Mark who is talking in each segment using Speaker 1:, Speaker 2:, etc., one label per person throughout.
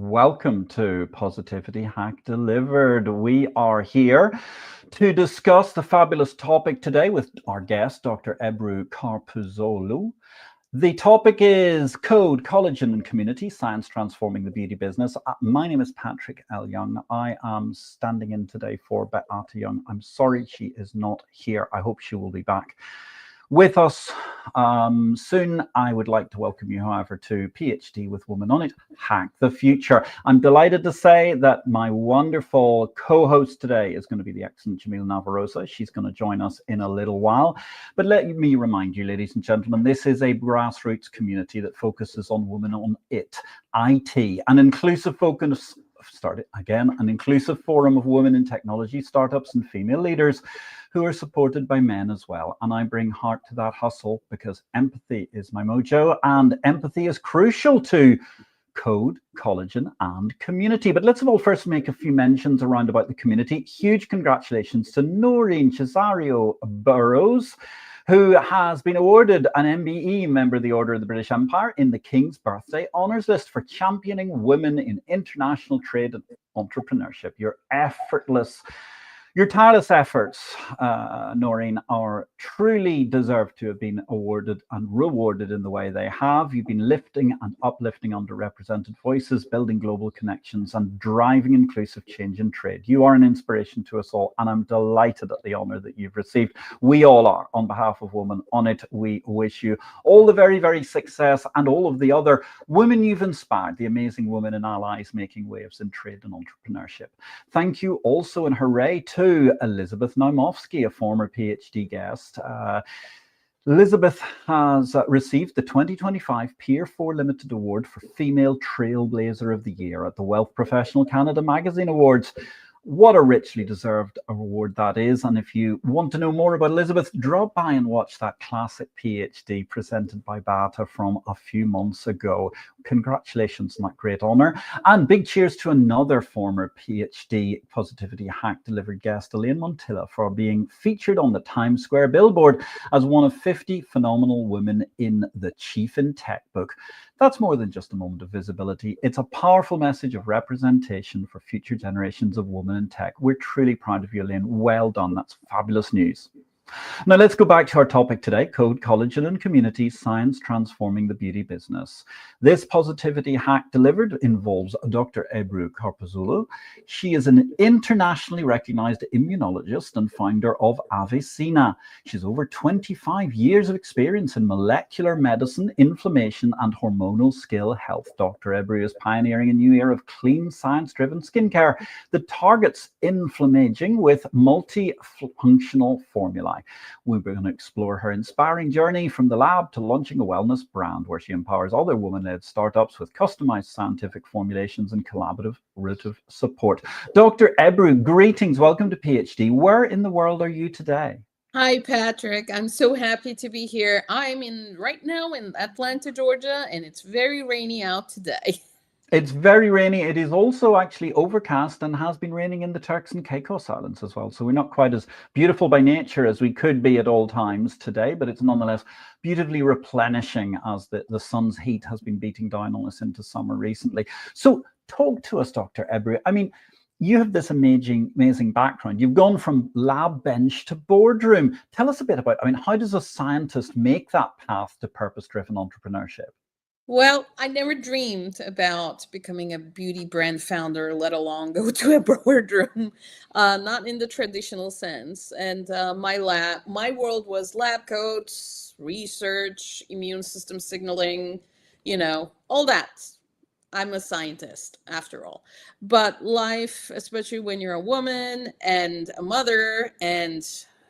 Speaker 1: Welcome to Positivity Hack Delivered. We are here to discuss the fabulous topic today with our guest, Dr. Ebru Karpuzoglu. The topic is Code, Collagen and Community, Science Transforming the Beauty Business. My name is Patrick L. Young. I am standing in today for Beata Young. I'm sorry she is not here. I hope she will be back with us soon. I would like to welcome you, however, to PhD with Woman on It, Hack the Future. I'm delighted to say that my wonderful co-host today is going to be the excellent Jamil Navarroza. She's going to join us in a little while. But let me remind you, ladies and gentlemen, this is a grassroots community that focuses on Woman on It, IT, an inclusive focus. An inclusive forum of women in technology, startups, and female leaders who are supported by men as well. And I bring heart to that hustle because empathy is my mojo, and empathy is crucial to Code, Collagen, and Community. But let's all first make a few mentions around about the community. Huge congratulations to Noreen Cesario Burrows, who has been awarded an MBE, Member of the Order of the British Empire, in the King's Birthday Honours List for championing women in international trade and entrepreneurship. Your tireless efforts, Noreen, are truly deserved to have been awarded and rewarded in the way they have. You've been lifting and uplifting underrepresented voices, building global connections, and driving inclusive change in trade. You are an inspiration to us all, and I'm delighted at the honour that you've received. We all are. On behalf of Women on It, we wish you all the very, very success, and all of the other women you've inspired, the amazing women and allies making waves in trade and entrepreneurship. Thank you also, and hooray to Elizabeth Naumowski, a former PhD guest. Elizabeth has received the 2025 Peer 4 Limited Award for Female Trailblazer of the Year at the Wealth Professional Canada Magazine Awards. What a richly deserved award that is. And if you want to know more about Elizabeth, drop by and watch that classic PhD presented by Beata from a few months ago. Congratulations on that great honour. And big cheers to another former PhD Positivity Hack Delivered guest, Elaine Montilla, for being featured on the Times Square billboard as one of 50 phenomenal women in the Chief in Tech book. That's more than just a moment of visibility. It's a powerful message of representation for future generations of women in tech. We're truly proud of you, Elaine. Well done. That's fabulous news. Now let's go back to our topic today, Code, Collagen and Community, Science Transforming the Beauty Business. This positivity hack delivered involves Dr. Ebru Karpuzoglu. She is an internationally recognized immunologist and founder of AveSeena. She has over 25 years of experience in molecular medicine, inflammation, and hormonal skill health. Dr. Ebru is pioneering a new era of clean, science-driven skincare that targets inflammaging with multifunctional formulae. We're going to explore her inspiring journey from the lab to launching a wellness brand where she empowers other woman-led startups with customized scientific formulations and collaborative support. Dr. Ebru, greetings. Welcome to PhD. Where in the world are you today?
Speaker 2: Hi, Patrick. I'm so happy to be here. I'm right now in Atlanta, Georgia, and it's very rainy out today.
Speaker 1: It's very rainy. It is also actually overcast and has been raining in the Turks and Caicos Islands as well. So we're not quite as beautiful by nature as we could be at all times today, but it's nonetheless beautifully replenishing as the sun's heat has been beating down on us into summer recently. So talk to us, Dr. Ebru. I mean, you have this amazing background. You've gone from lab bench to boardroom. Tell us a bit about, how does a scientist make that path to purpose-driven entrepreneurship?
Speaker 2: Well, I never dreamed about becoming a beauty brand founder, let alone go to a boardroom, not in the traditional sense. And my world was lab coats, research, immune system signaling, all that. I'm a scientist after all. But life, especially when you're a woman and a mother and,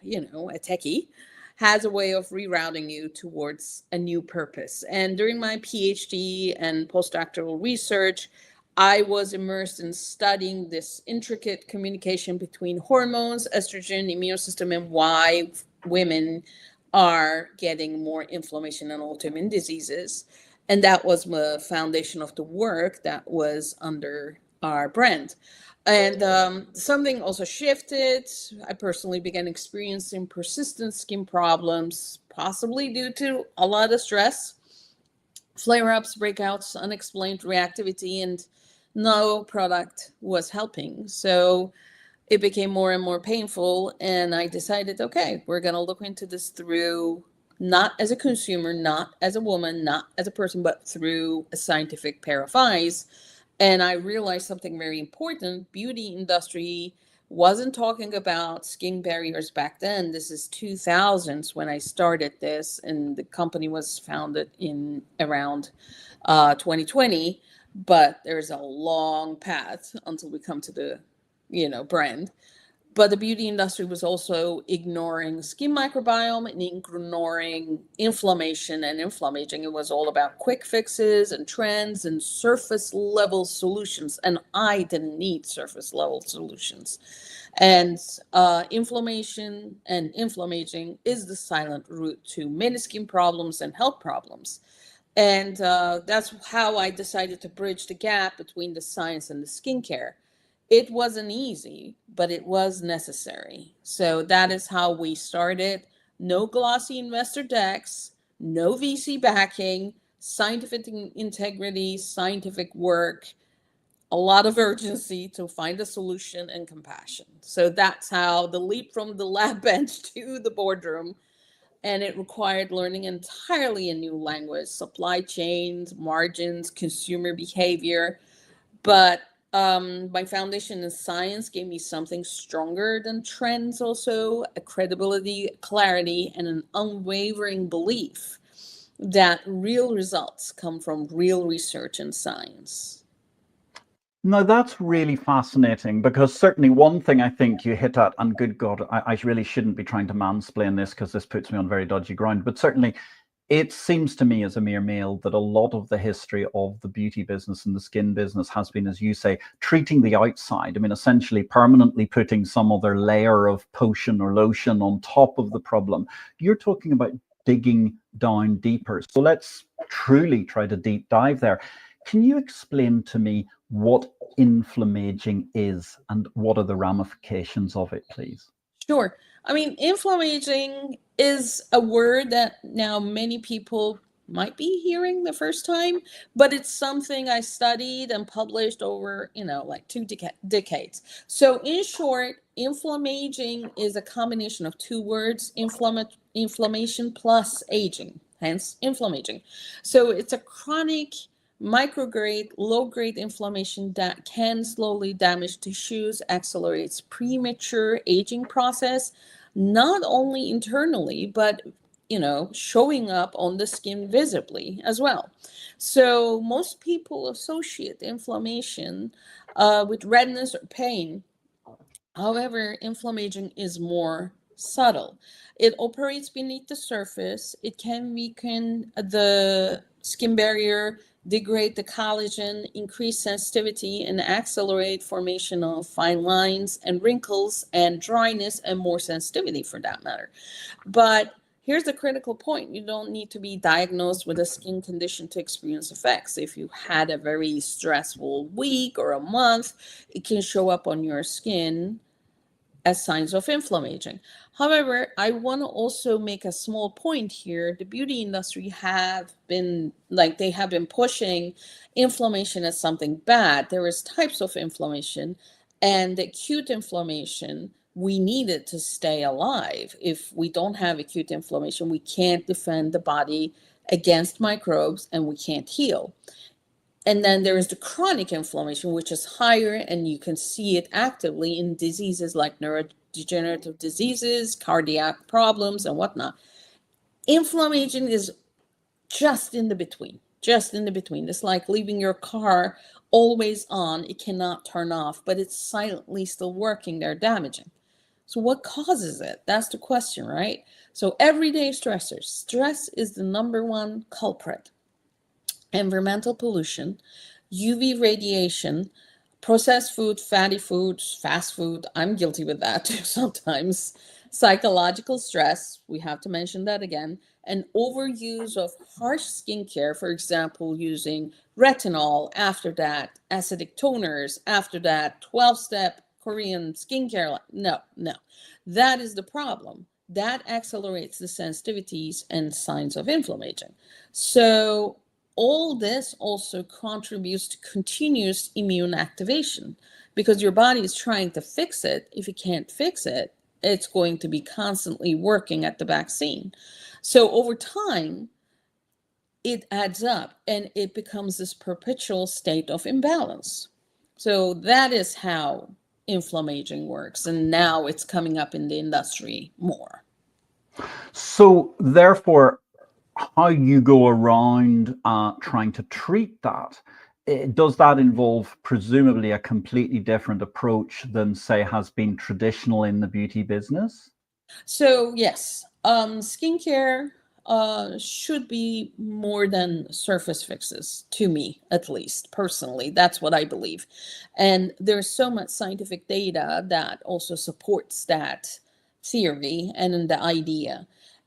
Speaker 2: a techie, has a way of rerouting you towards a new purpose. And during my PhD and postdoctoral research, I was immersed in studying this intricate communication between hormones, estrogen, immune system, and why women are getting more inflammation and autoimmune diseases. And that was the foundation of the work that was under our brand. And something also shifted. I personally began experiencing persistent skin problems, possibly due to a lot of stress, flare-ups, breakouts, unexplained reactivity, and no product was helping. So it became more and more painful. And I decided, okay, we're going to look into this through not as a consumer, not as a woman, not as a person, but through a scientific pair of eyes. And I realized something very important. Beauty industry wasn't talking about skin barriers back then. This is 2000s when I started this, and the company was founded in around 2020. But there's a long path until we come to the, brand. But the beauty industry was also ignoring skin microbiome and ignoring inflammation and inflammaging. It was all about quick fixes and trends and surface level solutions. And I didn't need surface level solutions. And inflammation and inflammaging is the silent route to many skin problems and health problems. And that's how I decided to bridge the gap between the science and the skincare. It wasn't easy, but it was necessary. So that is how we started. No glossy investor decks, no VC backing, scientific integrity, scientific work, a lot of urgency to find a solution, and compassion. So that's how the leap from the lab bench to the boardroom. And it required learning entirely a new language, supply chains, margins, consumer behavior. But my foundation in science gave me something stronger than trends, also a credibility, clarity, and an unwavering belief that real results come from real research and science.
Speaker 1: No, that's really fascinating, because certainly one thing I think you hit at, and good God, I really shouldn't be trying to mansplain this because this puts me on very dodgy ground, but certainly it seems to me as a mere male that a lot of the history of the beauty business and the skin business has been, as you say, treating the outside. I mean, essentially permanently putting some other layer of potion or lotion on top of the problem. You're talking about digging down deeper. So let's truly try to deep dive there. Can you explain to me what inflammaging is and what are the ramifications of it, please?
Speaker 2: Sure. I mean, inflammaging is a word that now many people might be hearing the first time, but it's something I studied and published over, like two decades. So in short, inflammaging is a combination of two words, inflammation plus aging, hence inflammaging. So it's a chronic micrograde, low-grade inflammation that can slowly damage tissues, accelerates premature aging process, not only internally, but showing up on the skin visibly as well. So most people associate inflammation with redness or pain. However, inflammation is more subtle. It operates beneath the surface. It can weaken the skin barrier, degrade the collagen, increase sensitivity, and accelerate formation of fine lines and wrinkles and dryness and more sensitivity for that matter. But here's the critical point. You don't need to be diagnosed with a skin condition to experience effects. If you had a very stressful week or a month, it can show up on your skin as signs of inflammation. However, I want to also make a small point here. The beauty industry have been pushing inflammation as something bad. There is types of inflammation, and acute inflammation we need it to stay alive. If we don't have acute inflammation, we can't defend the body against microbes and we can't heal. And then there is the chronic inflammation, which is higher, and you can see it actively in diseases like neurodegenerative diseases, cardiac problems, and whatnot. Inflammation is just in the between. It's like leaving your car always on. It cannot turn off, but it's silently still working. They're damaging. So what causes it? That's the question, right? So everyday stressors. Stress is the number one culprit. Environmental pollution, UV radiation, processed food, fatty foods, fast food. I'm guilty with that too sometimes. Psychological stress, we have to mention that again, and overuse of harsh skincare, for example, using retinol, after that, acidic toners, after that, 12-step Korean skincare. No. That is the problem. That accelerates the sensitivities and signs of inflammation. So all this also contributes to continuous immune activation, because your body is trying to fix it. If it can't fix it, it's going to be constantly working at the vaccine. So over time, it adds up and it becomes this perpetual state of imbalance. So that is how inflammaging works. And now it's coming up in the industry more.
Speaker 1: So therefore, how you go around trying to treat that, does that involve presumably a completely different approach than, say, has been traditional in the beauty business?
Speaker 2: So yes, skincare should be more than surface fixes, to me, at least personally. That's what I believe. And there's so much scientific data that also supports that theory and the idea.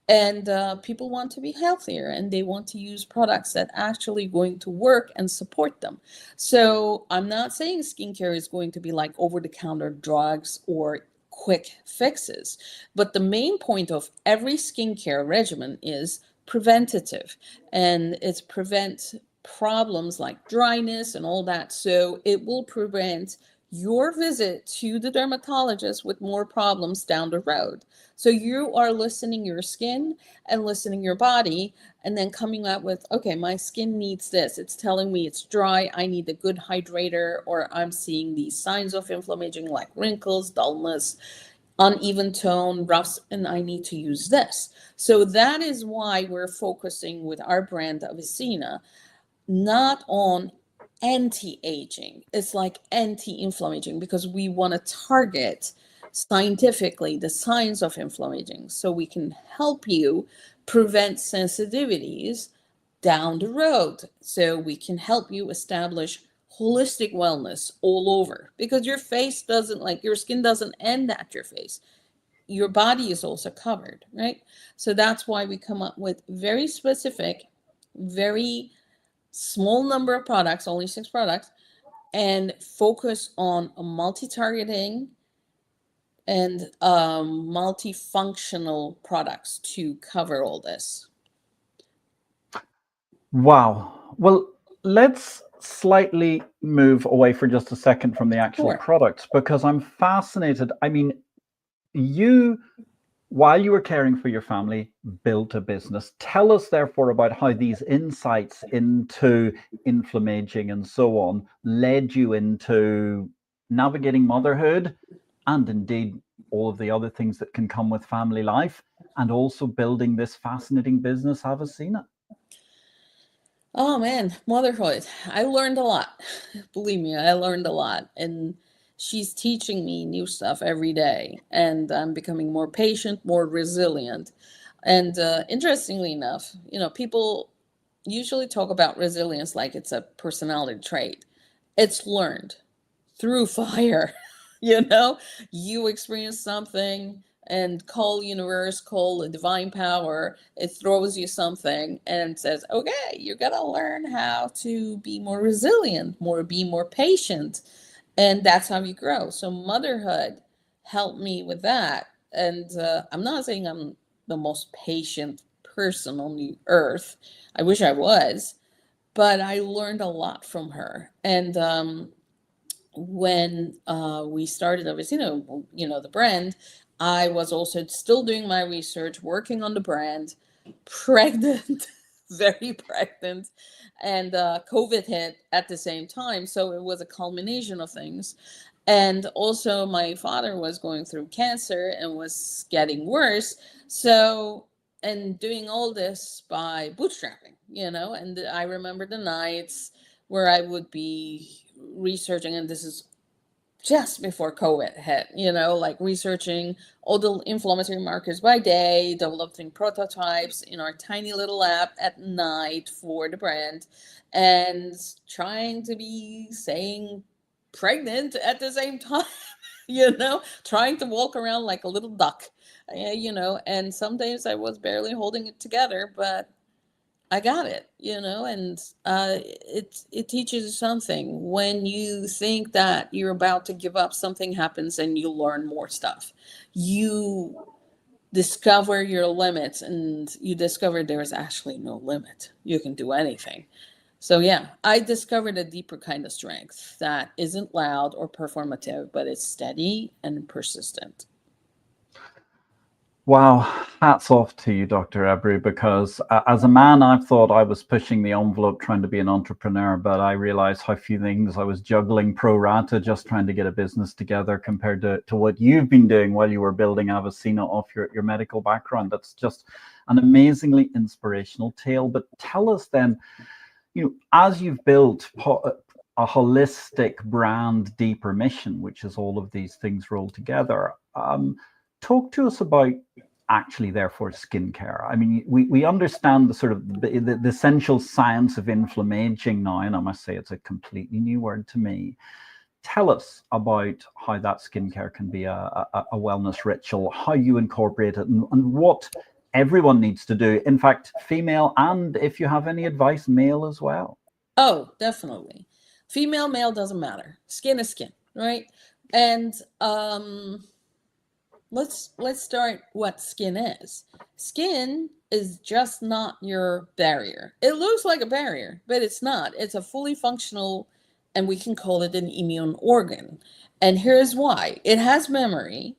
Speaker 2: And people want to be healthier and they want to use products that actually going to work and support them. So I'm not saying skincare is going to be like over-the-counter drugs or quick fixes. But the main point of every skincare regimen is preventative, and it's prevent problems like dryness and all that. So it will prevent your visit to the dermatologist with more problems down the road. So you are listening your skin and listening your body, and then coming up with, okay, my skin needs this. It's telling me it's dry. I need a good hydrator, or I'm seeing these signs of inflammaging like wrinkles, dullness, uneven tone, roughs, and I need to use this. So that is why we're focusing with our brand AveSeena, not on anti-aging. It's like anti-inflammaging, because we want to target scientifically the signs of inflammaging so we can help you prevent sensitivities down the road. So we can help you establish holistic wellness all over, because your face doesn't, like, your skin doesn't end at your face. Your body is also covered, right? So that's why we come up with very specific, very small number of products, only 6 products, and focus on a multi-targeting and multifunctional products to cover all this.
Speaker 1: Wow. Well, let's slightly move away for just a second from the actual
Speaker 2: Sure.
Speaker 1: products, because I'm fascinated. I mean, you, while you were caring for your family, built a business. Tell us, therefore, about how these insights into inflammaging and so on led you into navigating motherhood and indeed all of the other things that can come with family life, and also building this fascinating business, AveSeena.
Speaker 2: Oh man, motherhood. I learned a lot. Believe me, I learned a lot. And she's teaching me new stuff every day. And I'm becoming more patient, more resilient. And interestingly enough, people usually talk about resilience like it's a personality trait. It's learned through fire. you know, you experience something and call universe, call a divine power, it throws you something and says, okay, you gotta learn how to be more resilient, be more patient. And that's how you grow. So motherhood helped me with that. And I'm not saying I'm the most patient person on the earth. I wish I was, but I learned a lot from her. And when we started AveSeena, the brand, I was also still doing my research, working on the brand, pregnant, very pregnant, and COVID hit at the same time. So it was a culmination of things. And also, my father was going through cancer and was getting worse. So, and doing all this by bootstrapping, and I remember the nights where I would be researching, and this is just before COVID hit, like researching all the inflammatory markers by day, developing prototypes in our tiny little lab at night for the brand, and trying to be saying pregnant at the same time, trying to walk around like a little duck, and some days I was barely holding it together, but I got it, and it teaches you something. When you think that you're about to give up, something happens and you learn more stuff. You discover your limits, and you discover there is actually no limit. You can do anything. So yeah, I discovered a deeper kind of strength that isn't loud or performative, but it's steady and persistent.
Speaker 1: Wow, hats off to you, Dr. Ebru, because as a man, I've thought I was pushing the envelope trying to be an entrepreneur, but I realized how few things I was juggling pro rata just trying to get a business together compared to what you've been doing while you were building AveSeena off your medical background. That's just an amazingly inspirational tale. But tell us then, as you've built a holistic brand deeper mission, which is all of these things rolled together, talk to us about actually therefore skincare. I mean, we understand the sort of the essential science of inflammaging now, and I must say it's a completely new word to me. Tell us about how that skincare can be a wellness ritual, how you incorporate it, and what everyone needs to do. In fact, female, and if you have any advice, male as well.
Speaker 2: Oh, definitely. Female, male, doesn't matter. Skin is skin, right? And let's start what skin is. Skin is just not your barrier. It looks like a barrier, but it's not. It's a fully functional, and we can call it an immune organ. And here's why. It has memory,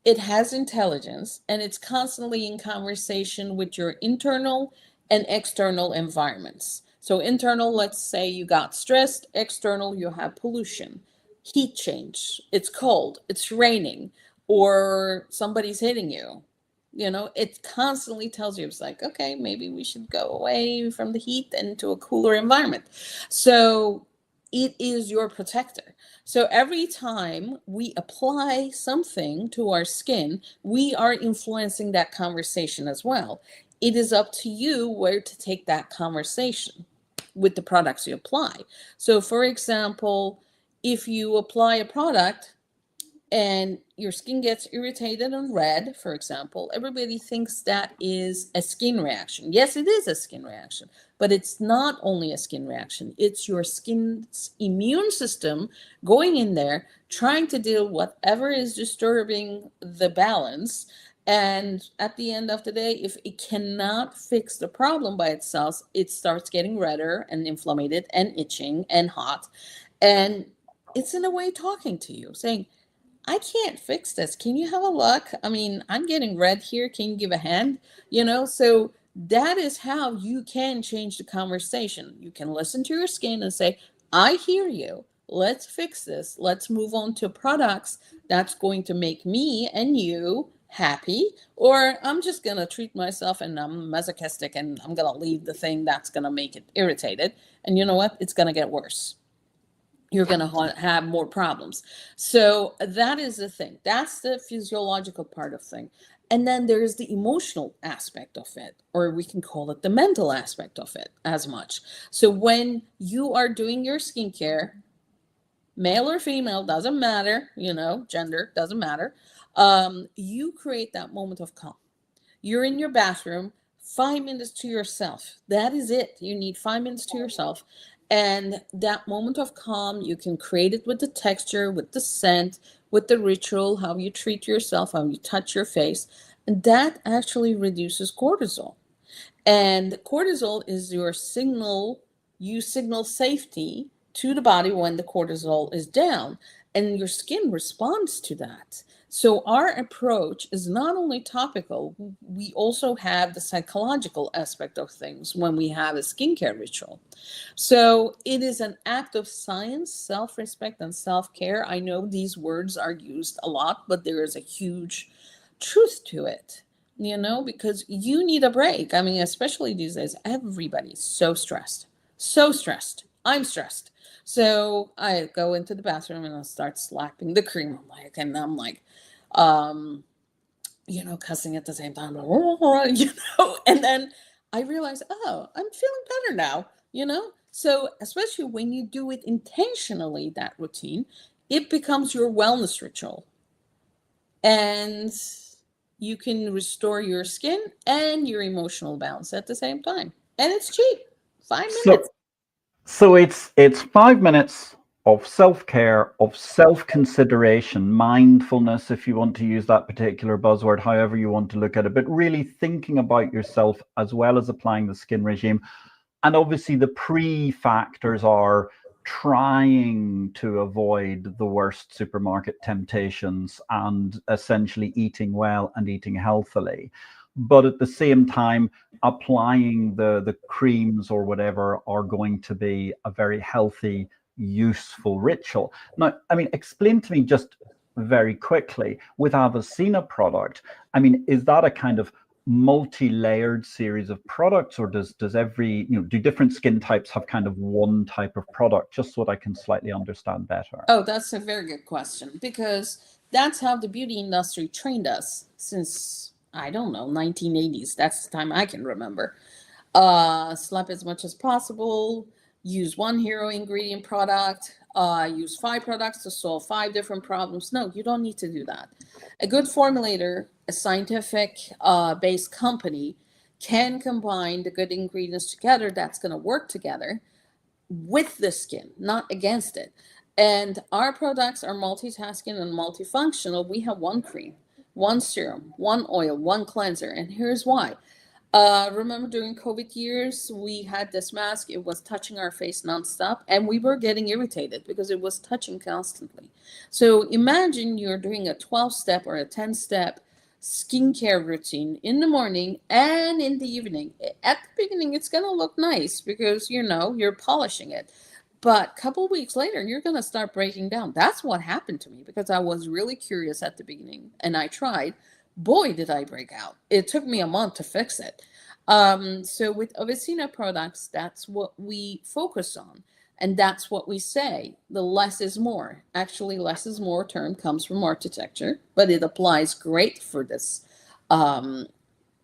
Speaker 2: it has intelligence, and it's constantly in conversation with your internal and external environments. So internal, let's say you got stressed. External, you have pollution, heat change, it's cold, it's raining, or somebody's hitting you. It constantly tells you, it's like, okay, maybe we should go away from the heat and to a cooler environment. So it is your protector. So every time we apply something to our skin, we are influencing that conversation as well. It is up to you where to take that conversation with the products you apply. So for example, if you apply a product and your skin gets irritated and red, for example, everybody thinks that is a skin reaction. Yes, it is a skin reaction, but it's not only a skin reaction. It's your skin's immune system going in there, trying to deal with whatever is disturbing the balance. And at the end of the day, if it cannot fix the problem by itself, it starts getting redder and inflamed and itching and hot. And it's in a way talking to you, saying, I can't fix this. Can you have a look? I mean, I'm getting red here. Can you give a hand? So that is how you can change the conversation. You can listen to your skin and say, I hear you. Let's fix this. Let's move on to products that's going to make me and you happy. Or I'm just going to treat myself and I'm masochistic and I'm going to leave the thing that's going to make it irritated. And you know what? It's going to get worse. You're going to have more problems. So that is the thing. That's the physiological part of thing. And then there's the emotional aspect of it, or we can call it the mental aspect of it as much. So when you are doing your skincare, male or female, doesn't matter, gender doesn't matter. You create that moment of calm. You're in your bathroom, 5 minutes to yourself. That is it. You need 5 minutes to yourself. And that moment of calm, you can create it with the texture, with the scent, with the ritual, how you treat yourself, how you touch your face. And that actually reduces cortisol. And cortisol is your signal. You signal safety to the body when the cortisol is down. And your skin responds to that. So our approach is not only topical, we also have the psychological aspect of things when we have a skincare ritual. So it is an act of science, self-respect, and self-care. I know these words are used a lot, but there is a huge truth to it, because you need a break. I mean, especially these days, everybody's so stressed. I'm stressed. So I go into the bathroom and I start slapping the cream. I'm like, cussing at the same time, and then I realize, oh, I'm feeling better now. So especially when you do it intentionally, that routine, it becomes your wellness ritual. And you can restore your skin and your emotional balance at the same time. And it's cheap. 5 minutes.
Speaker 1: So it's 5 minutes of self-care, of self-consideration, mindfulness, if you want to use that particular buzzword, however you want to look at it, but really thinking about yourself as well as applying the skin regime. And obviously the pre-factors are trying to avoid the worst supermarket temptations and essentially eating well and eating healthily. But at the same time, applying the creams or whatever are going to be a very healthy, useful ritual. Now, I mean, explain to me just very quickly with AveSeena product. I mean, is that a kind of multi-layered series of products, or does every, do different skin types have kind of one type of product, just so that I can slightly understand better?
Speaker 2: Oh, that's a very good question, because that's how the beauty industry trained us since, I don't know, 1980s. That's the time I can remember. Slap as much as possible, use one hero ingredient product, use 5 products to solve 5 different problems. No, you don't need to do that. A good formulator, a scientific based company, can combine the good ingredients together that's going to work together with the skin, not against it. And our products are multitasking and multifunctional. We have one cream, one serum, one oil, one cleanser. And here's why. Remember during COVID years, we had this mask. It was touching our face nonstop, and we were getting irritated because it was touching constantly. So imagine you're doing a 12-step or a 10-step skincare routine in the morning and in the evening. At the beginning, it's going to look nice because, you're polishing it. But a couple weeks later, you're going to start breaking down. That's what happened to me, because I was really curious at the beginning and I tried. Boy, did I break out. It took me a month to fix it. So with AveSeena products, that's what we focus on. And that's what we say. The less is more. Actually, less is more term comes from architecture, but it applies great for this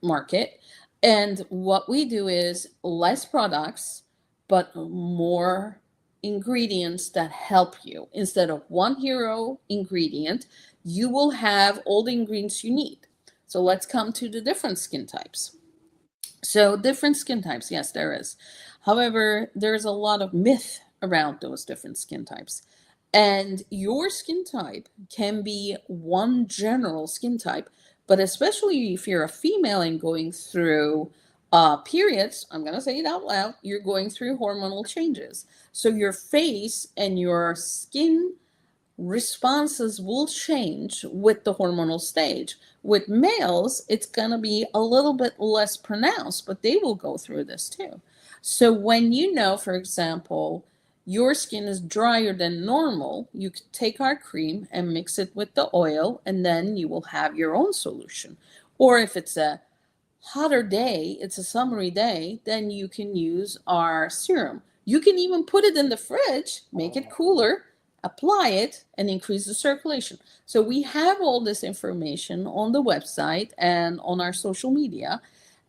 Speaker 2: market. And what we do is less products, but more ingredients that help you. Instead of one hero ingredient, you will have all the ingredients you need. So let's come to the different skin types. So different skin types, yes, there is. However, there's a lot of myth around those different skin types. And your skin type can be one general skin type, but especially if you're a female and going through periods, I'm going to say it out loud, you're going through hormonal changes. So your face and your skin responses will change with the hormonal stage. With males, it's going to be a little bit less pronounced, but they will go through this too. So when for example, your skin is drier than normal, you can take our cream and mix it with the oil, and then you will have your own solution. Or if it's a hotter day, it's a summery day, then you can use our serum. You can even put it in the fridge, make it cooler, apply it, and increase the circulation. So we have all this information on the website and on our social media,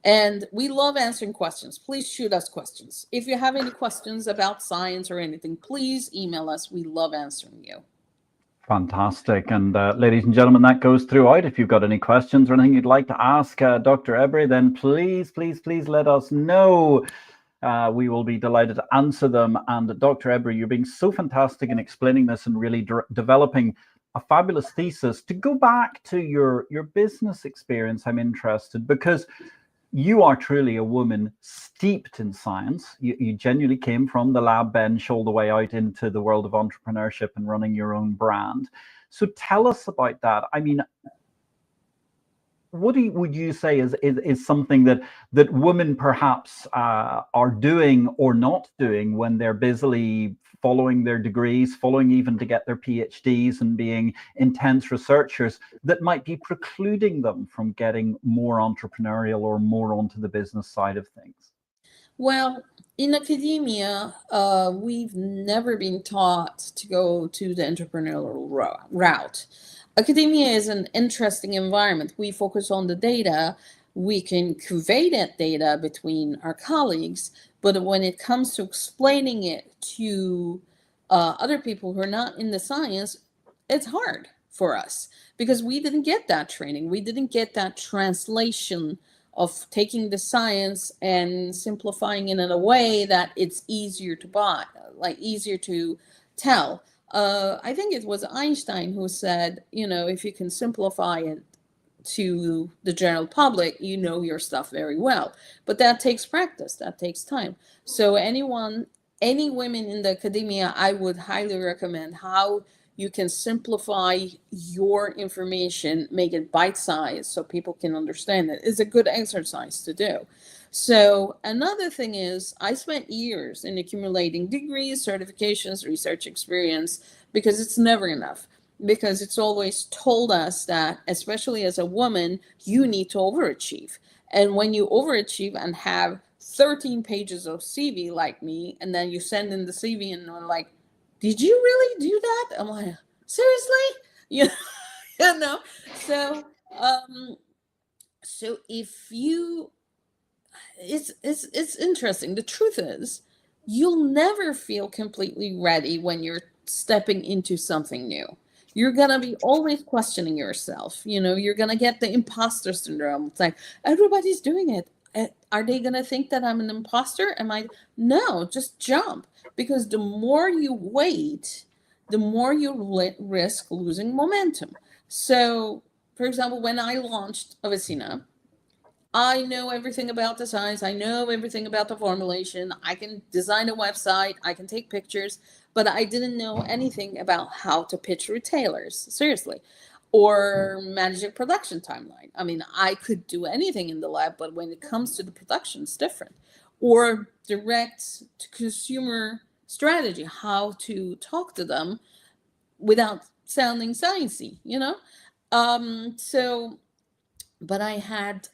Speaker 2: and we love answering questions. Please shoot us questions. If you have any questions about science or anything, please email us. We love answering you.
Speaker 1: Fantastic. And ladies and gentlemen, that goes throughout. If you've got any questions or anything you'd like to ask Dr. Ebru, then please let us know. We will be delighted to answer them. And Dr. Ebru, you're being so fantastic in explaining this and really developing a fabulous thesis. To go back to your business experience, I'm interested, because you are truly a woman steeped in science. You genuinely came from the lab bench all the way out into the world of entrepreneurship and running your own brand. So tell us about that. I mean, what would you say is something that women perhaps are doing or not doing when they're busily following their degrees, following even to get their PhDs and being intense researchers, that might be precluding them from getting more entrepreneurial or more onto the business side of things?
Speaker 2: Well, in academia, we've never been taught to go to the entrepreneurial route. Academia is an interesting environment. We focus on the data. We can convey that data between our colleagues, but when it comes to explaining it to other people who are not in the science, it's hard for us because we didn't get that training. We didn't get that translation of taking the science and simplifying it in a way that it's easier to buy, like easier to tell. I think it was Einstein who said, if you can simplify it to the general public, you know your stuff very well. But that takes practice, that takes time. So any women in the academia, I would highly recommend how you can simplify your information, make it bite-sized so people can understand it. It's a good exercise to do. So another thing is, I spent years in accumulating degrees, certifications, research experience, because it's never enough. Because it's always told us that, especially as a woman, you need to overachieve. And when you overachieve and have 13 pages of CV like me, and then you send in the CV and I'm like, did you really do that? I'm like, seriously? You know? So, so if you, it's interesting. The truth is, you'll never feel completely ready when you're stepping into something new. You're gonna be always questioning yourself. You're gonna get the imposter syndrome. It's like, everybody's doing it. Are they gonna think that I'm an imposter? Am I? No, just jump. Because the more you wait, the more you risk losing momentum. So, for example, when I launched AveSeena, I know everything about the science. I know everything about the formulation. I can design a website. I can take pictures, but I didn't know anything about how to pitch retailers, seriously, or manage a production timeline. I mean, I could do anything in the lab, but when it comes to the production, it's different. Or direct to consumer strategy, how to talk to them without sounding sciencey, So, but I had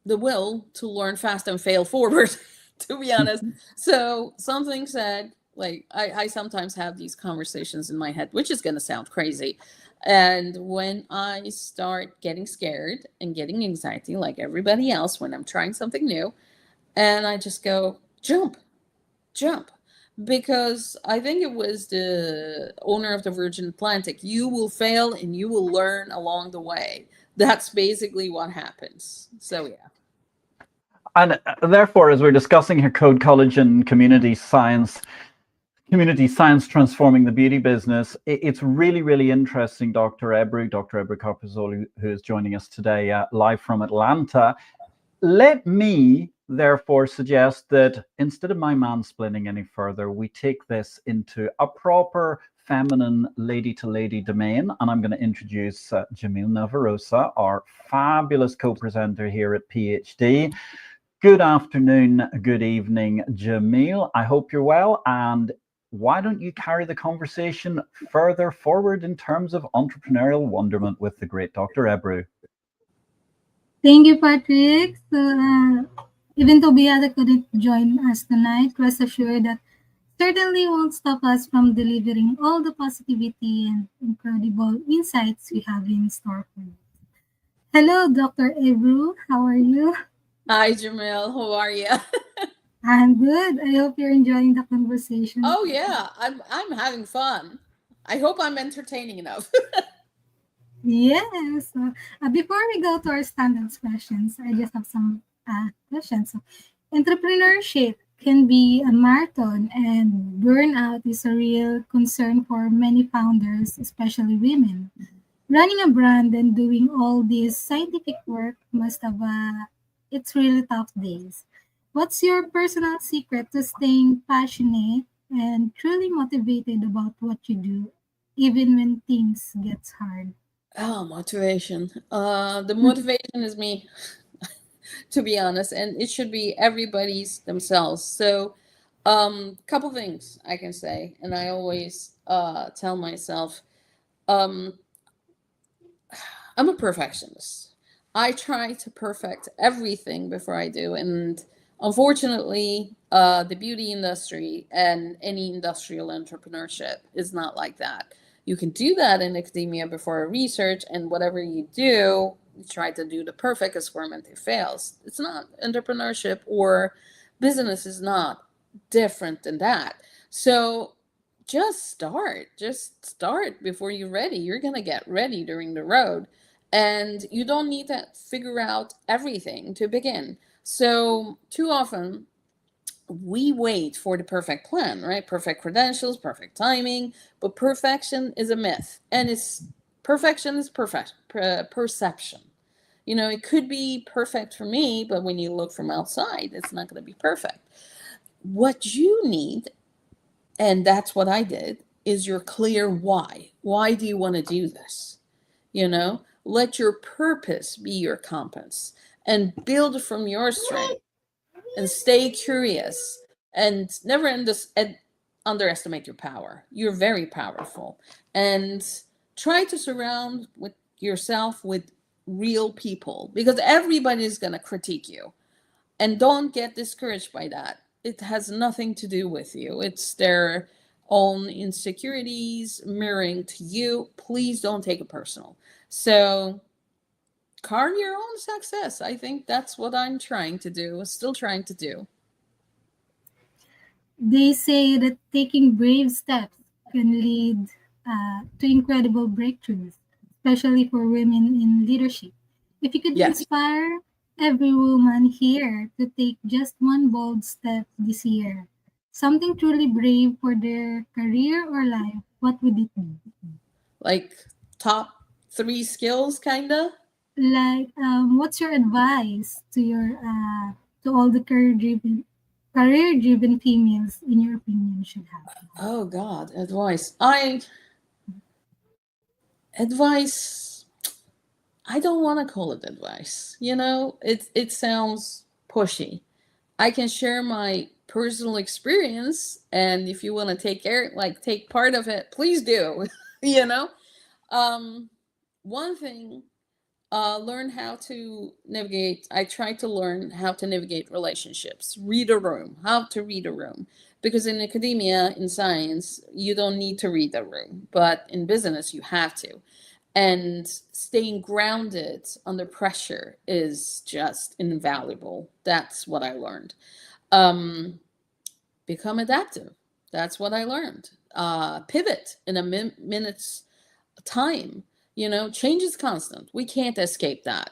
Speaker 2: the will to learn fast and fail forward, to be honest. So something said, like, I sometimes have these conversations in my head, which is going to sound crazy. And when I start getting scared and getting anxiety, like everybody else, when I'm trying something new, and I just go, jump. Because I think it was the owner of the Virgin Atlantic. You will fail and you will learn along the way. That's basically what happens. So, yeah.
Speaker 1: And therefore, as we're discussing here, code, collagen, community science transforming the beauty business, it's really, really interesting, Dr. Ebru Karpuzoglu, who is joining us today live from Atlanta. Let me, therefore, suggest that instead of my mansplaining any further, we take this into a proper feminine lady-to-lady domain, and I'm going to introduce Jamil Navarrosa, our fabulous co-presenter here at PhD. Good afternoon, good evening, Jamil. I hope you're well, and why don't you carry the conversation further forward in terms of entrepreneurial wonderment with the great Dr. Ebru.
Speaker 3: Thank you, Patrick. So, even though Beata couldn't join us tonight, rest assured that certainly won't stop us from delivering all the positivity and incredible insights we have in store for you. Hello, Dr. Ebru. How are you?
Speaker 2: Hi, Jamil. How are you?
Speaker 3: I'm good. I hope you're enjoying the conversation.
Speaker 2: Oh yeah, I'm having fun. I hope I'm entertaining enough.
Speaker 3: Yes. Before we go to our standard questions, I just have some questions. So, entrepreneurship can be a marathon, and burnout is a real concern for many founders, especially women. Running a brand and doing all this scientific work must have it's really tough days. What's your personal secret to staying passionate and truly motivated about what you do, even when things gets hard?
Speaker 2: Oh, motivation. The motivation is me, to be honest, and it should be everybody's themselves. So, couple things I can say, and I always tell myself, um, I'm a perfectionist. I try to perfect everything before I do, and unfortunately, the beauty industry and any industrial entrepreneurship is not like that. You can do that in academia before research, and whatever you do, you try to do the perfect experiment. It fails. It's not entrepreneurship, or business is not different than that. So just start before you're ready. You're going to get ready during the road, and you don't need to figure out everything to begin. So too often we wait for the perfect plan, right? Perfect credentials, perfect timing, but perfection is a myth, and it's perfection is perception. It could be perfect for me, but when you look from outside, it's not going to be perfect. What you need, and that's what I did, is your clear why. Why do you want to do this? Let your purpose be your compass and build from your strength, and stay curious, and never underestimate your power. You're very powerful, and try to surround yourself with real people, because everybody is going to critique you, and don't get discouraged by that. It has nothing to do with you. It's their own insecurities mirroring to you. Please don't take it personal. So carve your own success. I think that's what I'm trying to do, still trying to do.
Speaker 3: They say that taking brave steps can lead to incredible breakthroughs, especially for women in leadership. If you could
Speaker 2: Yes.
Speaker 3: inspire every woman here to take just one bold step this year, something truly brave for their career or life, what would it be?
Speaker 2: Like top 3 skills, kinda.
Speaker 3: Like, what's your advice to your to all the career driven females in your opinion should have?
Speaker 2: Oh God, advice. I don't want to call it advice. It sounds pushy. I can share my personal experience, and if you want to take part of it, please do. you know. One thing, learn how to navigate. I try to learn how to navigate relationships. Read a room. How to read a room. Because in academia, in science, you don't need to read a room, but in business, you have to. And staying grounded under pressure is just invaluable. That's what I learned. Um, Become adaptive. That's what I learned. Pivot in a minute's time. Change is constant. We can't escape that.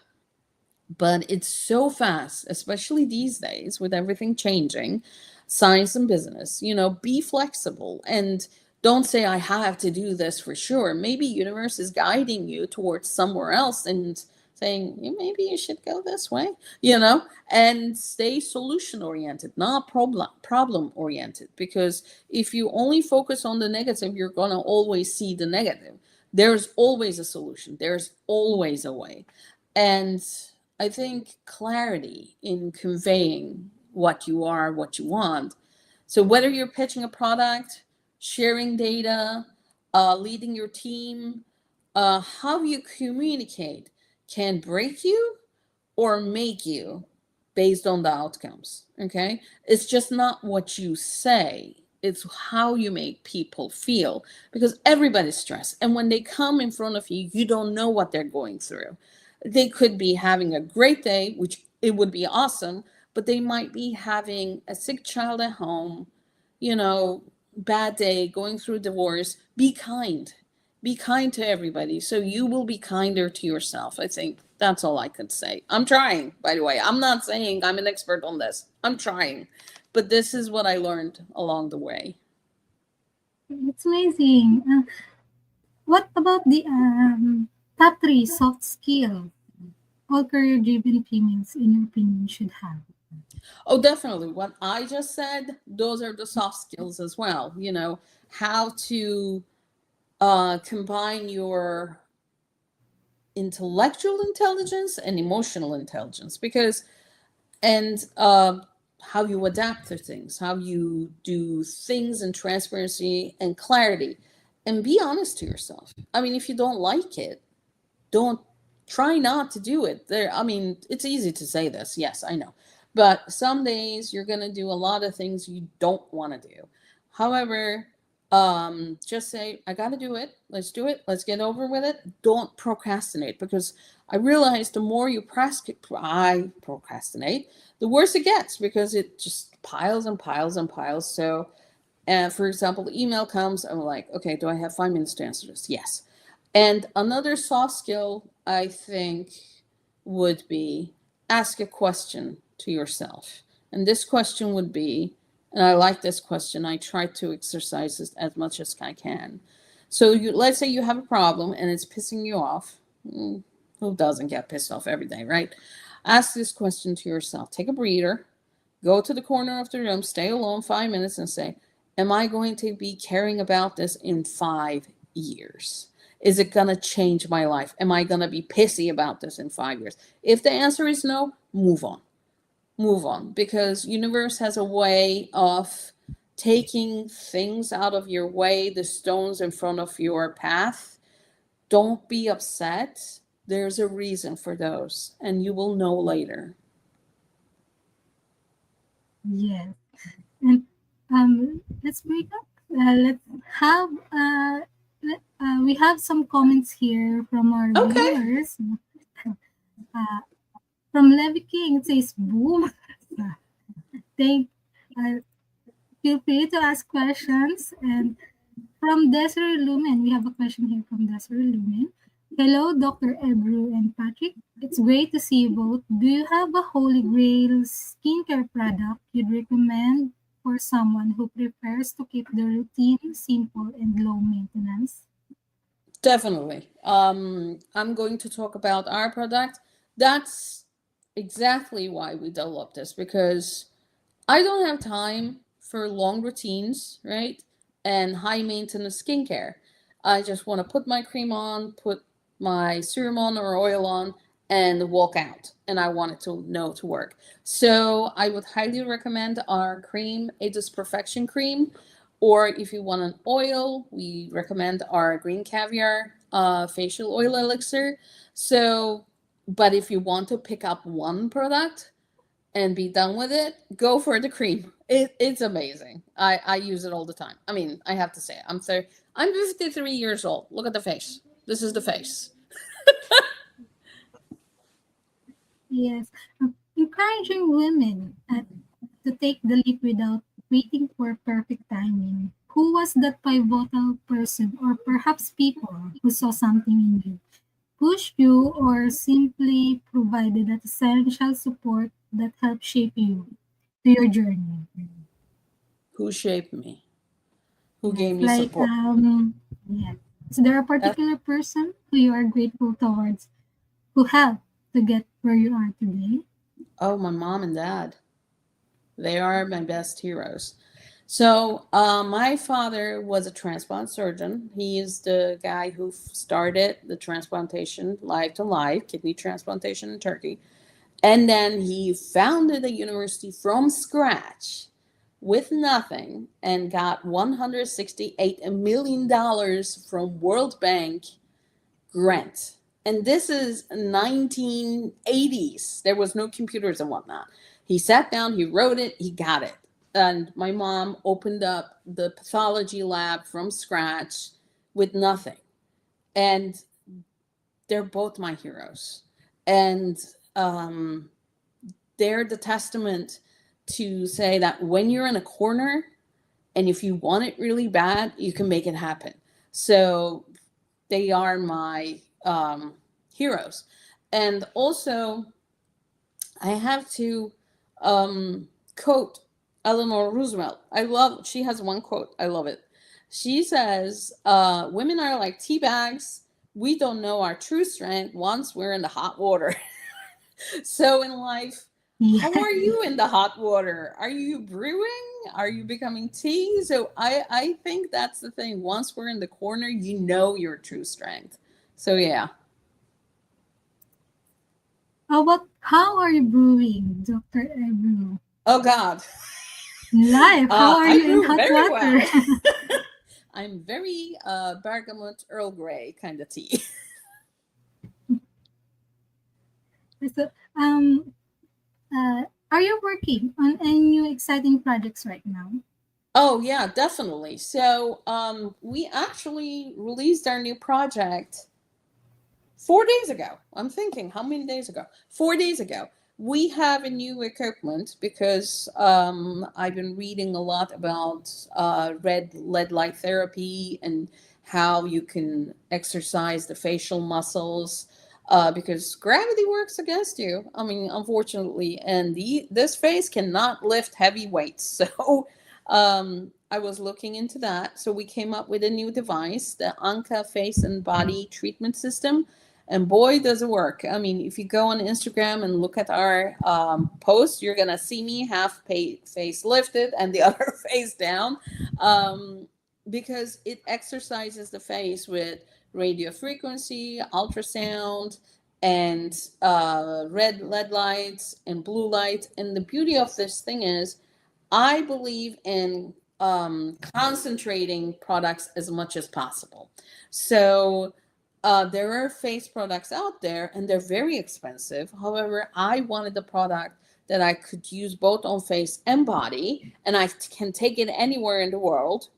Speaker 2: But it's so fast, especially these days with everything changing, science and business. Be flexible, and don't say I have to do this for sure. Maybe universe is guiding you towards somewhere else and saying, maybe you should go this way, and stay solution oriented, not problem oriented. Because if you only focus on the negative, you're going to always see the negative. There's always a solution. There's always a way. And I think clarity in conveying what you are, what you want. So whether you're pitching a product, sharing data, leading your team, how you communicate can break you or make you based on the outcomes. Okay. It's just not what you say. It's how you make people feel, because everybody's stressed. And when they come in front of you, you don't know what they're going through. They could be having a great day, which it would be awesome, but they might be having a sick child at home, bad day, going through divorce. Be kind. Be kind to everybody, so you will be kinder to yourself. I think that's all I could say. I'm trying, by the way. I'm not saying I'm an expert on this. I'm trying. But this is what I learned along the way.
Speaker 3: It's amazing. What about the top 3 soft skills all career-driven females, in your opinion, should have?
Speaker 2: Oh, definitely. What I just said, those are the soft skills as well. How to combine your intellectual intelligence and emotional intelligence, and how you adapt to things, how you do things in transparency and clarity, and be honest to yourself. If you don't like it, don't try not to do it. It's easy to say this. Yes, I know. But some days you're going to do a lot of things you don't want to do. However, just say, I got to do it. Let's do it. Let's get over with it. Don't procrastinate, because I realize the more you I procrastinate, the worse it gets, because it just piles and piles and piles. So, for example, the email comes, I'm like, okay, do I have 5 minutes to answer this? Yes. And another soft skill, I think, would be ask a question to yourself. And this question would be, and I like this question, I try to exercise this as much as I can. So let's say you have a problem and it's pissing you off. Who doesn't get pissed off every day, right? Ask this question to yourself. Take a breather. Go to the corner of the room. Stay alone 5 minutes and say, am I going to be caring about this in 5 years? Is it going to change my life? Am I going to be pissy about this in 5 years? If the answer is no, move on. Move on. Because universe has a way of taking things out of your way, the stones in front of your path. Don't be upset. There's a reason for those, and you will know later.
Speaker 3: Yes. And let's break up. Let's have we have some comments here from our
Speaker 2: Okay.
Speaker 3: viewers. From Levy King, it says boom. Thank. Feel free to ask questions. And from Desiree Lumen, we have a question here from Desiree Lumen. Hello, Dr. Ebru and Patrick. It's great to see you both. Do you have a holy grail skincare product you'd recommend for someone who prefers to keep the routine simple and low maintenance?
Speaker 2: Definitely. I'm going to talk about our product. That's exactly why we developed this, because I don't have time for long routines, right? And high maintenance skincare. I just want to put my cream on, put my serum on or oil on, and walk out. And I want it to know to work. So I would highly recommend our cream, Aegis Perfection Cream. Or if you want an oil, we recommend our green caviar facial oil elixir. So, but if you want to pick up one product and be done with it, go for the cream. It's amazing. I use it all the time. I mean, I have to say, I'm 53 years old. Look at the face. This is the face.
Speaker 3: Yes. Encouraging women to take the leap without waiting for perfect timing. Who was that pivotal person, or perhaps people who saw something in you, pushed you, or simply provided that essential support that helped shape you to your journey?
Speaker 2: Who shaped me? Who
Speaker 3: Yes,
Speaker 2: gave me
Speaker 3: like
Speaker 2: support?
Speaker 3: yeah. Is there a particular person who you are grateful towards who helped to get where you are today?
Speaker 2: Oh, my mom and dad. They are my best heroes. So, my father was a transplant surgeon. He is the guy who started the transplantation, live to live, kidney transplantation in Turkey. And then he founded a university from scratch with nothing and got $168 million from World Bank grant. And this is 1980s. There was no computers and whatnot. He sat down, he wrote it, he got it. And my mom opened up the pathology lab from scratch with nothing. And they're both my heroes. And they're the testament to say that when you're in a corner and if you want it really bad, you can make it happen. So they are my heroes. And also, I have to quote Eleanor Roosevelt. She has one quote. I love it. She says, women are like tea bags. We don't know our true strength once we're in the hot water. So in life, how are you in the hot water? Are you brewing? Are you becoming tea? So I think that's the thing. Once we're in the corner, you know your true strength. So yeah.
Speaker 3: How are you brewing, Dr. Ebru?
Speaker 2: Oh God.
Speaker 3: Life, how are you in hot water?
Speaker 2: Well. I'm very bergamot Earl Grey kind of tea.
Speaker 3: So, are you working on any new exciting projects right now?
Speaker 2: Oh yeah, definitely. So we actually released our new project 4 days ago. I'm thinking, how many days ago? 4 days ago. We have a new equipment because I've been reading a lot about red lead light therapy and how you can exercise the facial muscles because gravity works against you. I mean, unfortunately, and this face cannot lift heavy weights. So I was looking into that. So we came up with a new device, the Anka Face and Body Treatment System. And boy, does it work. I mean, if you go on Instagram and look at our posts, you're going to see me half face lifted and the other face down, because it exercises the face with radio frequency, ultrasound, and red LED lights and blue lights. And the beauty of this thing is, I believe in concentrating products as much as possible. So there are face products out there and they're very expensive. However, I wanted a product that I could use both on face and body, and I can take it anywhere in the world,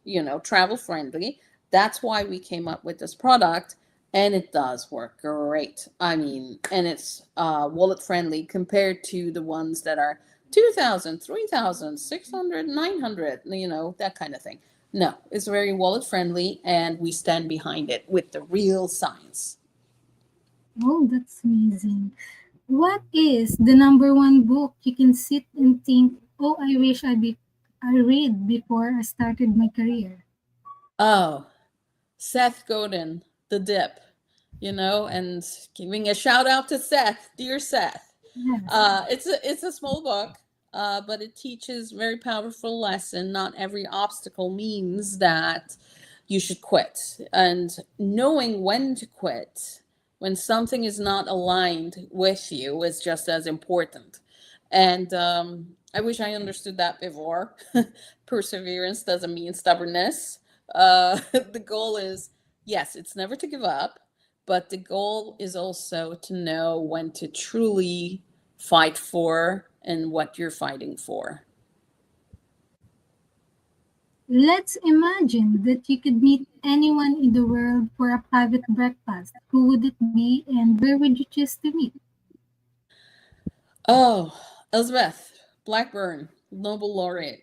Speaker 2: travel friendly. That's why we came up with this product, and it does work great. I mean, and it's wallet friendly compared to the ones that are 2,000, 3,000, 600, 900, that kind of thing. No, it's very wallet friendly, and we stand behind it with the real science.
Speaker 3: Oh, that's amazing. What is the number one book you can sit and think, oh, I wish I read before I started my career?
Speaker 2: Oh, Seth Godin, The Dip, and giving a shout out to Seth, dear Seth.
Speaker 3: Yes.
Speaker 2: It's a small book, but it teaches very powerful lesson. Not every obstacle means that you should quit, and knowing when to quit when something is not aligned with you is just as important. And I wish I understood that before. Perseverance doesn't mean stubbornness. The goal is, yes, it's never to give up, but the goal is also to know when to truly fight for and what you're fighting for.
Speaker 3: Let's imagine that you could meet anyone in the world for a private breakfast. Who would it be and where would you choose to meet?
Speaker 2: Oh, Elizabeth Blackburn, Nobel laureate.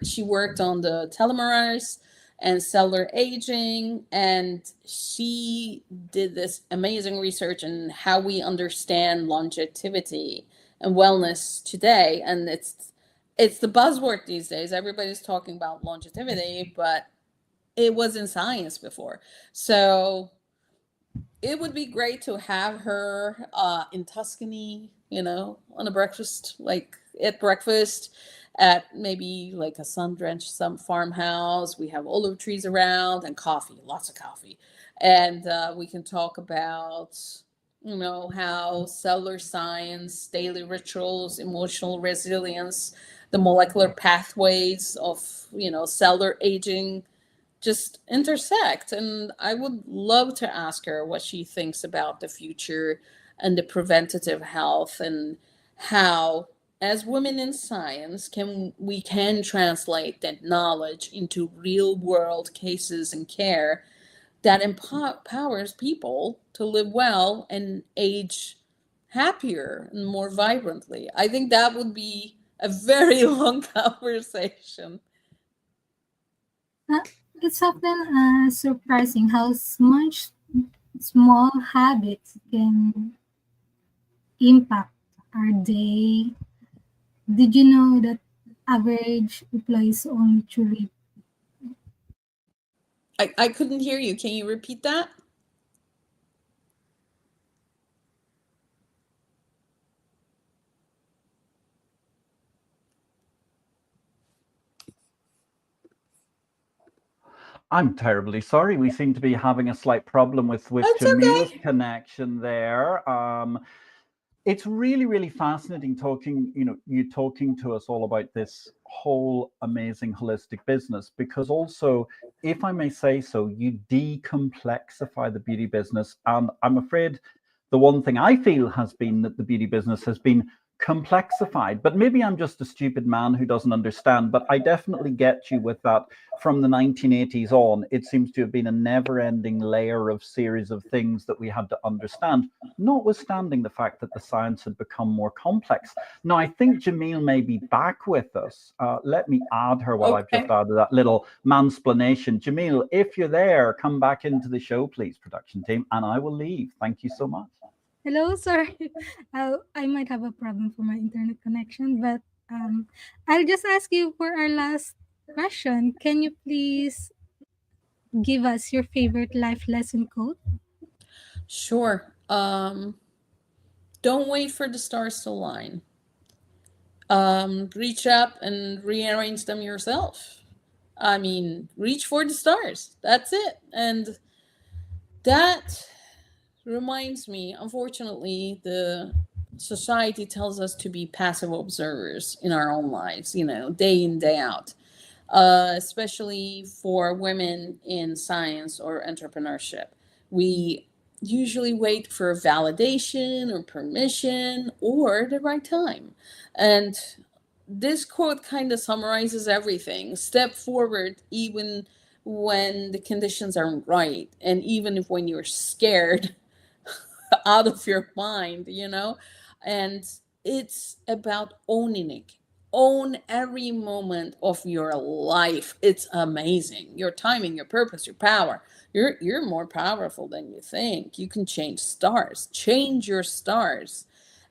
Speaker 2: She worked on the telomerase and cellular aging, and she did this amazing research on how we understand longevity and wellness today. And it's the buzzword these days. Everybody's talking about longevity, but it was in science before. So it would be great to have her in Tuscany, on a breakfast, like at breakfast at maybe like a sun-drenched some farmhouse. We have olive trees around and coffee, lots of coffee. And we can talk about, how cellular science, daily rituals, emotional resilience, the molecular pathways of, cellular aging just intersect. And I would love to ask her what she thinks about the future and the preventative health, and how, as women in science, we can translate that knowledge into real world cases and care that empowers people to live well and age happier and more vibrantly. I think that would be a very long conversation.
Speaker 3: Uh, it's often surprising how much small habits can impact our day. Did you know that average employees only truly
Speaker 2: I couldn't hear you. Can you repeat that?
Speaker 1: I'm terribly sorry. We seem to be having a slight problem with
Speaker 2: That's
Speaker 1: Jamil's
Speaker 2: okay.
Speaker 1: connection there. It's really, really fascinating talking, you talking to us all about this whole amazing holistic business, because also, if I may say so, you decomplexify the beauty business. And I'm afraid the one thing I feel has been that the beauty business has been complexified. But maybe I'm just a stupid man who doesn't understand. But I definitely get you with that. From the 1980s on, it seems to have been a never-ending layer of series of things that we had to understand, notwithstanding the fact that the science had become more complex. Now, I think Jamil may be back with us. Let me add her while I've just
Speaker 2: Okay.
Speaker 1: added that little mansplanation. Jamil, if you're there, come back into the show, please, production team, and I will leave. Thank you so much.
Speaker 3: Hello, sorry. I might have a problem for my internet connection, but I'll just ask you for our last question. Can you please give us your favorite life lesson quote?
Speaker 2: Sure. Don't wait for the stars to align. Reach up and rearrange them yourself. I mean, reach for the stars. That's it. And that reminds me, unfortunately, the society tells us to be passive observers in our own lives, day in, day out, especially for women in science or entrepreneurship. We usually wait for validation or permission or the right time. And this quote kind of summarizes everything. Step forward even when the conditions aren't right, and even if when you're scared out of your mind. And it's about owning it. Own every moment of your life. It's amazing. Your timing, your purpose, your power. You're more powerful than you think. You can change stars. Change your stars.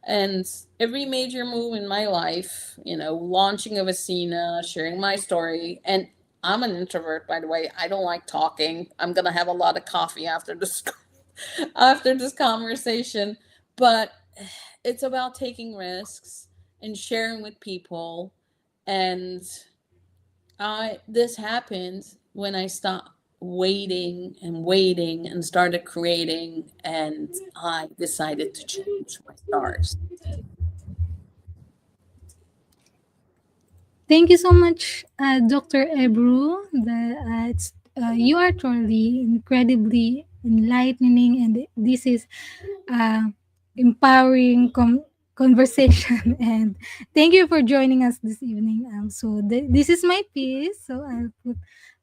Speaker 2: And every major move in my life, launching of AveSeena, sharing my story, and I'm an introvert, by the way. I don't like talking. I'm gonna have a lot of coffee after this after this conversation, but it's about taking risks and sharing with people. And this happened when I stopped waiting and started creating, and I decided to change my stars.
Speaker 3: Thank you so much, Dr. Ebru. You are truly incredibly enlightening, and this is uh, empowering conversation. And thank you for joining us this evening. This is my piece. So I'll put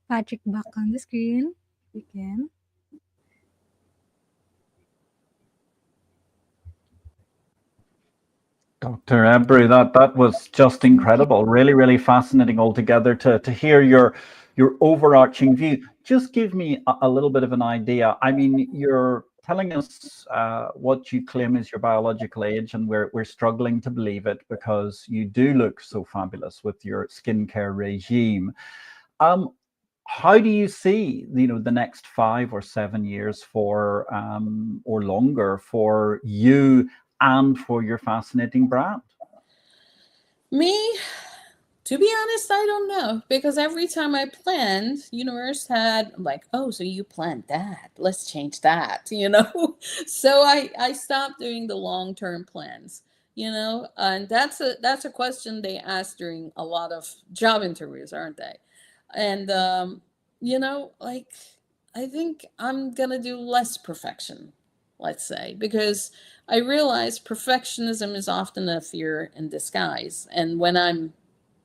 Speaker 3: Patrick back on the screen. If we can.
Speaker 1: Dr. Ebru, that was just incredible. Really, really fascinating altogether to hear your overarching view. Just give me a little bit of an idea. I mean, you're telling us what you claim is your biological age, and we're struggling to believe it because you do look so fabulous with your skincare regime. How do you see, the next 5 or 7 years for or longer for you and for your fascinating brand?
Speaker 2: Me, to be honest, I don't know, because every time I planned, universe had like, oh, so you planned that, let's change that. So I stopped doing the long-term plans, and that's a question they ask during a lot of job interviews, aren't they? And like, I think I'm gonna do less perfection, let's say, because I realize perfectionism is often a fear in disguise. And when I'm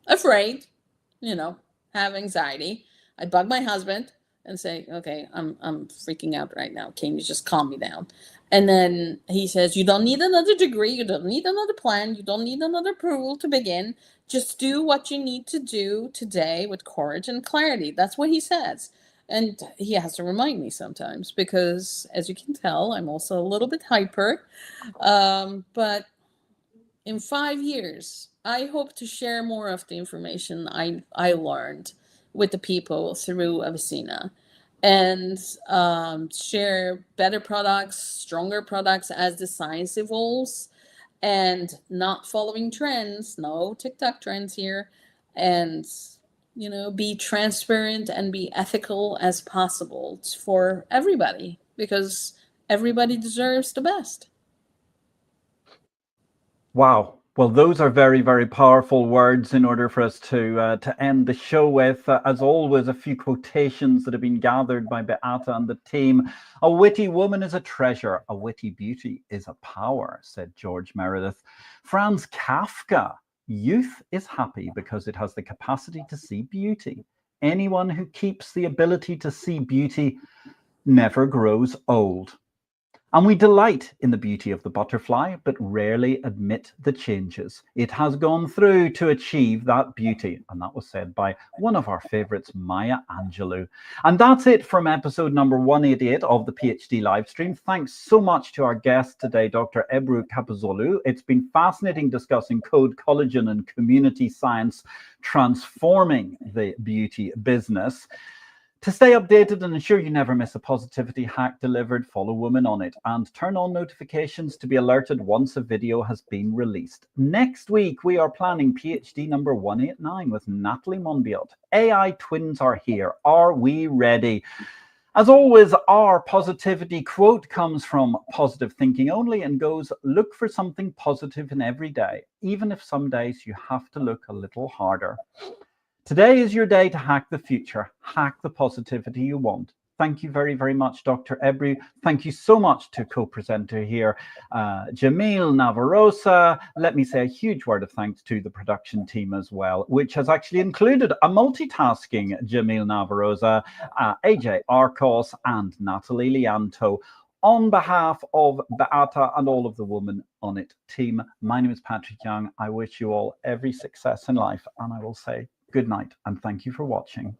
Speaker 2: afraid, you know, have anxiety, I bug my husband and say, "Okay, I'm freaking out right now. Can you just calm me down?" And then he says, "You don't need another degree. You don't need another plan. You don't need another approval to begin. Just do what you need to do today with courage and clarity." That's what he says. And he has to remind me sometimes because, as you can tell, I'm also a little bit hyper. But in 5 years, I hope to share more of the information I learned with the people through AveSeena, and share better products, stronger products as the science evolves, and not following trends, no TikTok trends here, and be transparent and be ethical as possible for everybody, because everybody deserves the best.
Speaker 1: Wow. Well, those are very, very powerful words in order for us to end the show with. As always, a few quotations that have been gathered by Beata and the team. "A witty woman is a treasure. A witty beauty is a power," said George Meredith. Franz Kafka: "Youth is happy because it has the capacity to see beauty. Anyone who keeps the ability to see beauty never grows old. And we delight in the beauty of the butterfly, but rarely admit the changes it has gone through to achieve that beauty." And that was said by one of our favorites, Maya Angelou. And that's it from episode number 188 of the PhD livestream. Thanks so much to our guest today, Dr. Ebru Karpuzoglu. It's been fascinating discussing code, collagen, and community science transforming the beauty business. To stay updated and ensure you never miss a positivity hack delivered, follow Woman on It and turn on notifications to be alerted once a video has been released. Next week, we are planning PhD number 189 with Natalie Monbiot. AI twins are here. Are we ready? As always, our positivity quote comes from Positive Thinking Only and goes, look for something positive in every day, even if some days you have to look a little harder. Today is your day to hack the future, hack the positivity you want. Thank you very, very much, Dr. Ebru. Thank you so much to co-presenter here, Jamil Navarroza. Let me say a huge word of thanks to the production team as well, which has actually included a multitasking Jamil Navarroza, AJ Arcos, and Natalie Lianto. On behalf of Beata and all of the Woman on It team, my name is Patrick Young. I wish you all every success in life, and I will say good night and thank you for watching.